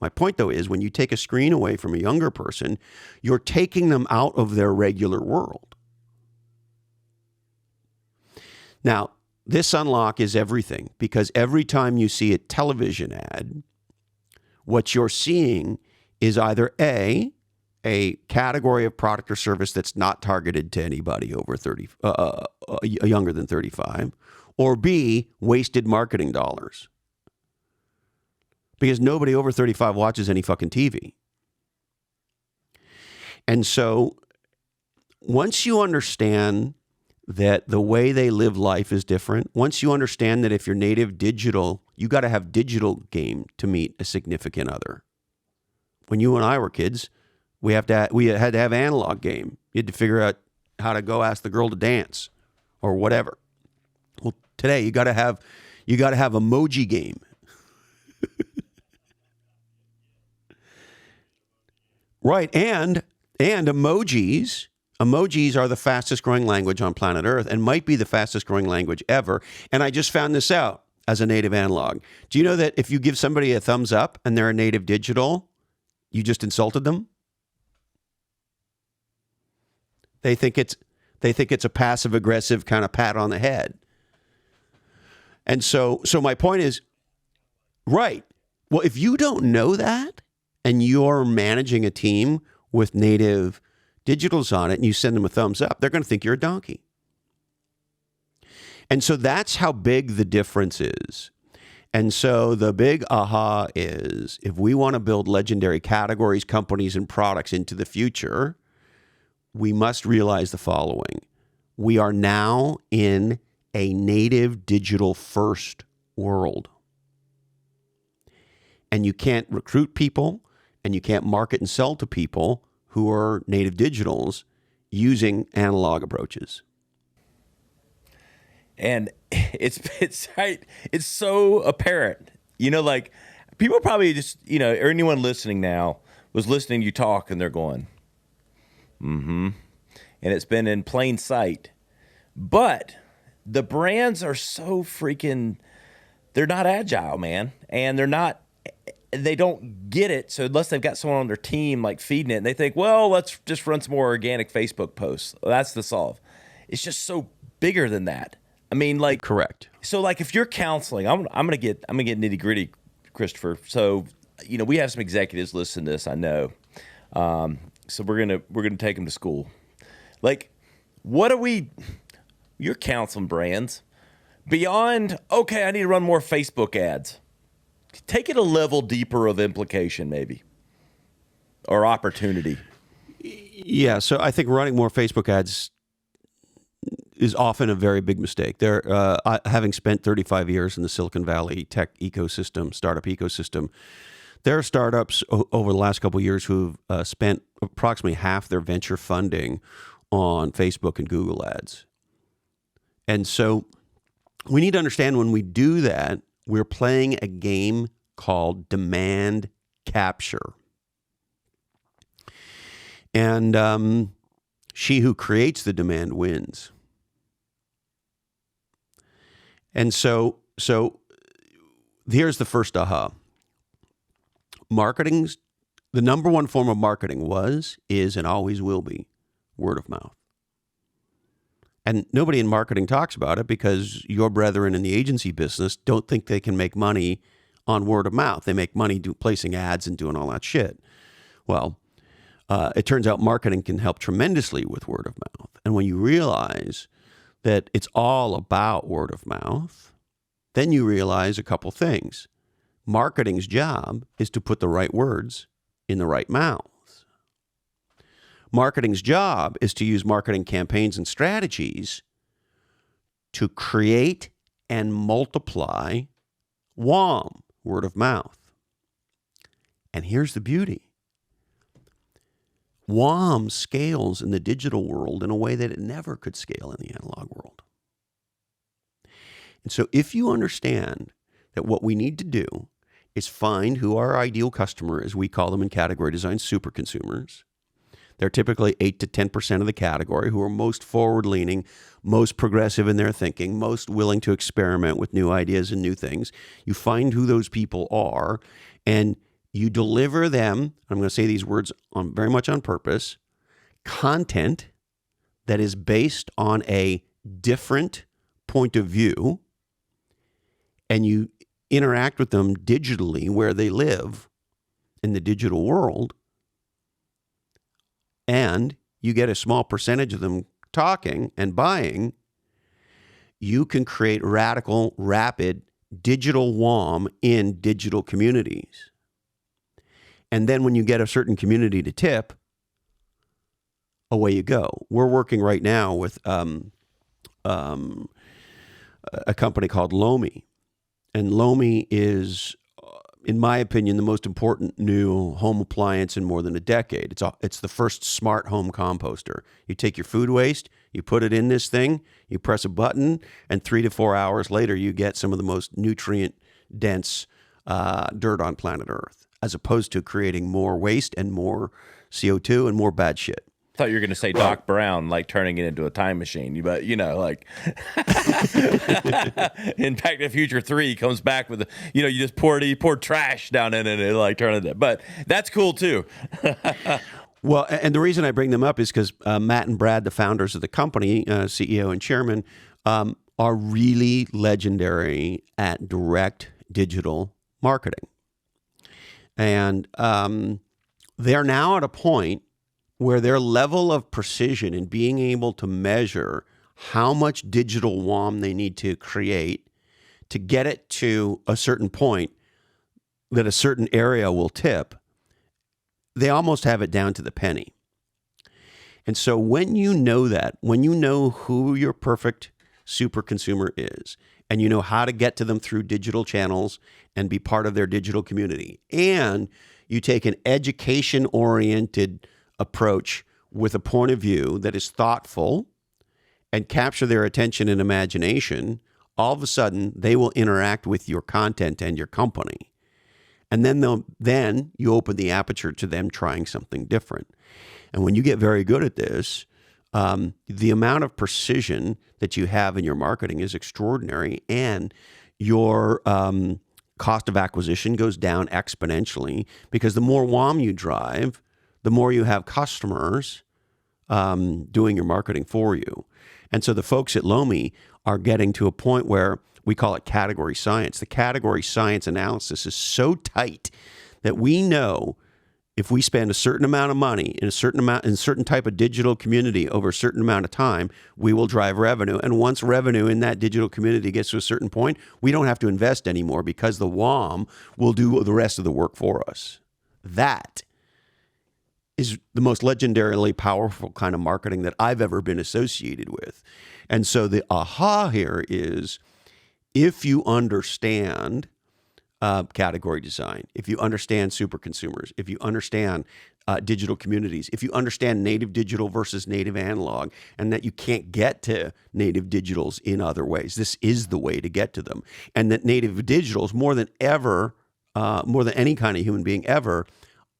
My point, though, is when you take a screen away from a younger person, you're taking them out of their regular world. Now, this unlock is everything, because every time you see a television ad, what you're seeing is either A, a category of product or service that's not targeted to anybody over 30, younger than 35, or B, wasted marketing dollars. Because nobody over 35 watches any fucking TV. And so once you understand that the way they live life is different, once you understand that if you're native digital, you got to have digital game to meet a significant other. When you and I were kids, we had to have analog game. You had to figure out how to go ask the girl to dance or whatever. Well, today you got to have emoji game. Right, and emojis are the fastest growing language on planet Earth and might be the fastest growing language ever. And I just found this out. as a native analog. Do you know that if you give somebody a thumbs up and they're a native digital, you just insulted them? They think it's a passive aggressive kind of pat on the head. And so my point is, right. Well, if you don't know that and you're managing a team with native digitals on it and you send them a thumbs up, they're going to think you're a donkey. And so that's how big the difference is. And so the big aha is, if we want to build legendary categories, companies, and products into the future, we must realize the following. We are now in a native digital first world. And you can't recruit people and you can't market and sell to people who are native digitals using analog approaches. And it's so apparent, like people probably just, or anyone listening now was listening to you talk and they're going, and it's been in plain sight. But the brands are so they're not agile, man. And they don't get it. So unless they've got someone on their team like feeding it, and they think, well, let's just run some more organic Facebook posts. That's the solve. It's just so bigger than that. I mean, like, correct. So like if you're counseling, I'm gonna get nitty gritty, Christopher. So, we have some executives listen to this, I know. So we're gonna take them to school. Like, you're counseling brands beyond, okay, I need to run more Facebook ads. Take it a level deeper of implication, maybe, or opportunity. Yeah, so I think running more Facebook ads is often a very big mistake. Having spent 35 years in the Silicon Valley tech ecosystem, startup ecosystem, there are startups over the last couple of years who've spent approximately half their venture funding on Facebook and Google ads. And so we need to understand when we do that, we're playing a game called demand capture. And she who creates the demand wins. And so here's the first aha. The number one form of marketing is, and always will be word of mouth. And nobody in marketing talks about it because your brethren in the agency business don't think they can make money on word of mouth. They make money placing ads and doing all that shit. Well, it turns out marketing can help tremendously with word of mouth. And when you realize that it's all about word of mouth, then you realize a couple things. Marketing's job is to put the right words in the right mouths. Marketing's job is to use marketing campaigns and strategies to create and multiply WOM, word of mouth. And here's the beauty. WOM scales in the digital world in a way that it never could scale in the analog world. And so if you understand that what we need to do is find who our ideal customer is, we call them in category design super consumers. They're typically 8 to 10% of the category who are most forward-leaning, most progressive in their thinking, most willing to experiment with new ideas and new things. You find who those people are, and you deliver them, I'm going to say these words very much on purpose, content that is based on a different point of view, and you interact with them digitally where they live in the digital world, and you get a small percentage of them talking and buying, you can create radical, rapid digital WOM in digital communities. And then when you get a certain community to tip, away you go. We're working right now with a company called Lomi. And Lomi is, in my opinion, the most important new home appliance in more than a decade. It's the first smart home composter. You take your food waste, you put it in this thing, you press a button, and 3 to 4 hours later, you get some of the most nutrient-dense dirt on planet Earth, as opposed to creating more waste and more CO2 and more bad shit. thought you were going to say Doc Brown, like turning it into a time machine. But, like in Back to the Future 3, he comes back with, you just pour trash down in it and like turn it. But that's cool too. Well, and the reason I bring them up is because Matt and Brad, the founders of the company, CEO and chairman, are really legendary at direct digital marketing. And they're now at a point where their level of precision in being able to measure how much digital WOM they need to create to get it to a certain point that a certain area will tip, they almost have it down to the penny. And so when you know that, when you know who your perfect super consumer is, and you know how to get to them through digital channels and be part of their digital community, and you take an education-oriented approach with a point of view that is thoughtful and capture their attention and imagination, all of a sudden they will interact with your content and your company. And then you open the aperture to them trying something different. And when you get very good at this, the amount of precision that you have in your marketing is extraordinary, and your cost of acquisition goes down exponentially, because the more WOM you drive, the more you have customers doing your marketing for you. And so the folks at Lomi are getting to a point where we call it category science. The category science analysis is so tight that we know if we spend a certain amount of money in a certain type of digital community over a certain amount of time, we will drive revenue. And once revenue in that digital community gets to a certain point, we don't have to invest anymore, because the WOM will do the rest of the work for us. That is the most legendarily powerful kind of marketing that I've ever been associated with. And so the aha here is, if you understand category design, if you understand super consumers, if you understand digital communities, if you understand native digital versus native analog, and that you can't get to native digitals in other ways, this is the way to get to them. And that native digitals, more than ever, more than any kind of human being ever,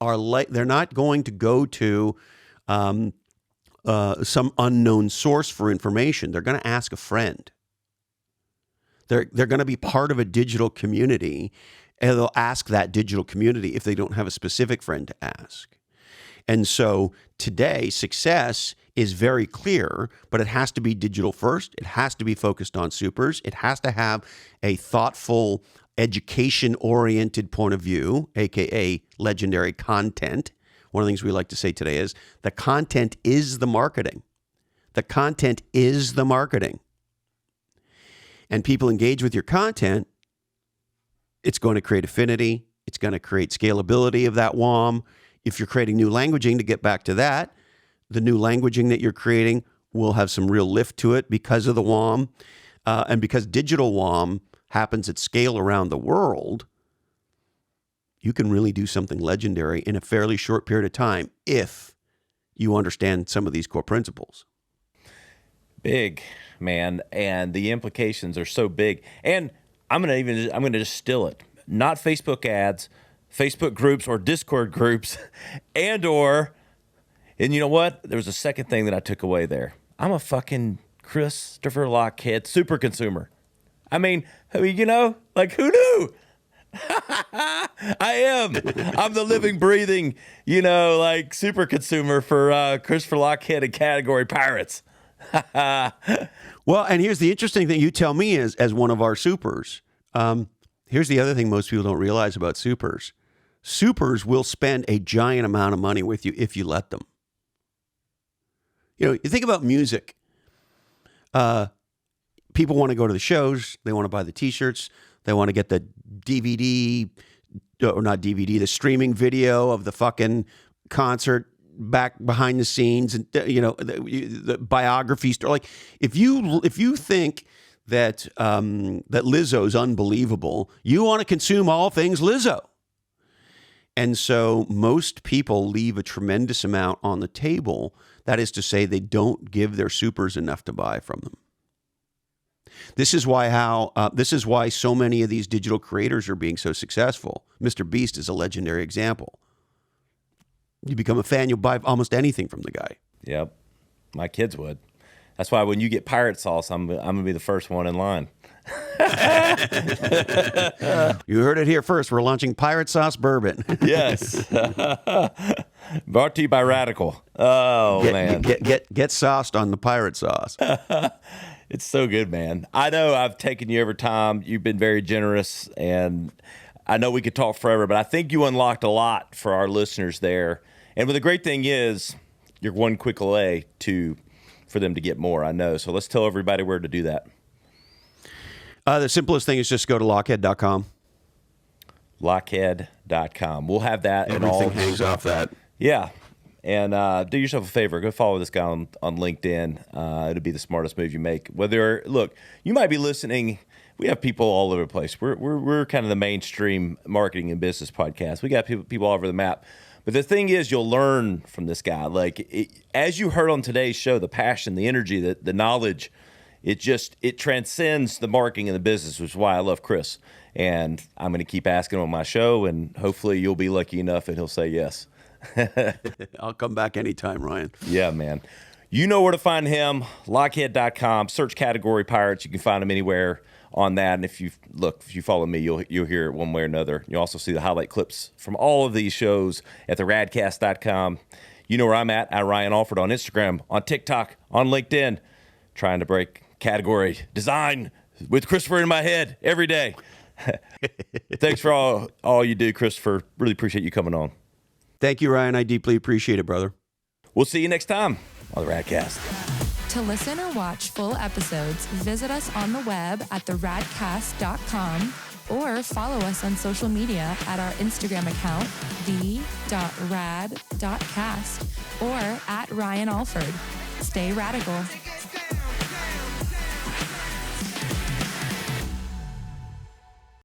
they're not going to go to some unknown source for information. They're going to ask a friend. They're going to be part of a digital community, and they'll ask that digital community if they don't have a specific friend to ask. And so today, success is very clear, but it has to be digital first. It has to be focused on supers. It has to have a thoughtful, education-oriented point of view, aka legendary content. One of the things we like to say today is the content is the marketing. The content is the marketing. And people engage with your content, it's going to create affinity. It's going to create scalability of that WOM. If you're creating new languaging, to get back to that, the new languaging that you're creating will have some real lift to it because of the WOM. And because digital WOM happens at scale around the world, you can really do something legendary in a fairly short period of time if you understand some of these core principles. Big, man, and the implications are so big. And I'm gonna distill it. Not Facebook ads, Facebook groups or Discord groups, and you know what? There was a second thing that I took away there. I'm a fucking Christopher Lochhead super consumer. I mean, like, who knew? I'm the living, breathing, like super consumer for Christopher Lochhead and category pirates. Well, and here's the interesting thing. You tell me as one of our supers. Here's the other thing most people don't realize about supers. Supers will spend a giant amount of money with you if you let them. You think about music. People want to go to the shows. They want to buy the T-shirts. They want to get the DVD, or not DVD, the streaming video of the fucking concert back behind the scenes, and the biography story. Like, if you think that that Lizzo's unbelievable, you want to consume all things Lizzo. And so most people leave a tremendous amount on the table. That is to say, they don't give their supers enough to buy from them. This is why so many of these digital creators are being so successful. Mr. Beast is a legendary example. You become a fan, you'll buy almost anything from the guy. Yep. My kids would. That's why when you get pirate sauce, I'm gonna be the first one in line. You heard it here first. We're launching pirate sauce bourbon. Yes. Brought to you by Radical. Oh, man. Get sauced on the pirate sauce. It's so good, man. I know I've taken you over time. You've been very generous, and I know we could talk forever, but I think you unlocked a lot for our listeners there. And the great thing is, you're one click away for them to get more, I know. So let's tell everybody where to do that. The simplest thing is just go to Lochhead.com. Lochhead.com. We'll have that. Everything hangs off that. Yeah. And do yourself a favor. Go follow this guy on LinkedIn. It'll be the smartest move you make. Look, you might be listening. We have people all over the place. We're kind of the mainstream marketing and business podcast. We got people all over the map. But the thing is, you'll learn from this guy. As you heard on today's show, the passion, the energy, the knowledge, it transcends the marketing and the business, which is why I love Chris. And I'm going to keep asking him on my show, and hopefully you'll be lucky enough and he'll say yes. I'll come back anytime, Ryan. Yeah, man. You know where to find him, Lochhead.com. Search category Pirates. You can find him anywhere on that. And if you follow me, you'll hear it one way or another. You'll also see the highlight clips from all of these shows at the Radcast.com. You know where I'm at Ryan Alford on Instagram, on TikTok, on LinkedIn, trying to break category design with Christopher in my head every day. Thanks for all you do, Christopher. Really appreciate you coming on. Thank you, Ryan. I deeply appreciate it, brother. We'll see you next time on the Radcast. To listen or watch full episodes, visit us on the web at theradcast.com or follow us on social media at our Instagram account, the.rad.cast, or at Ryan Alford. Stay radical.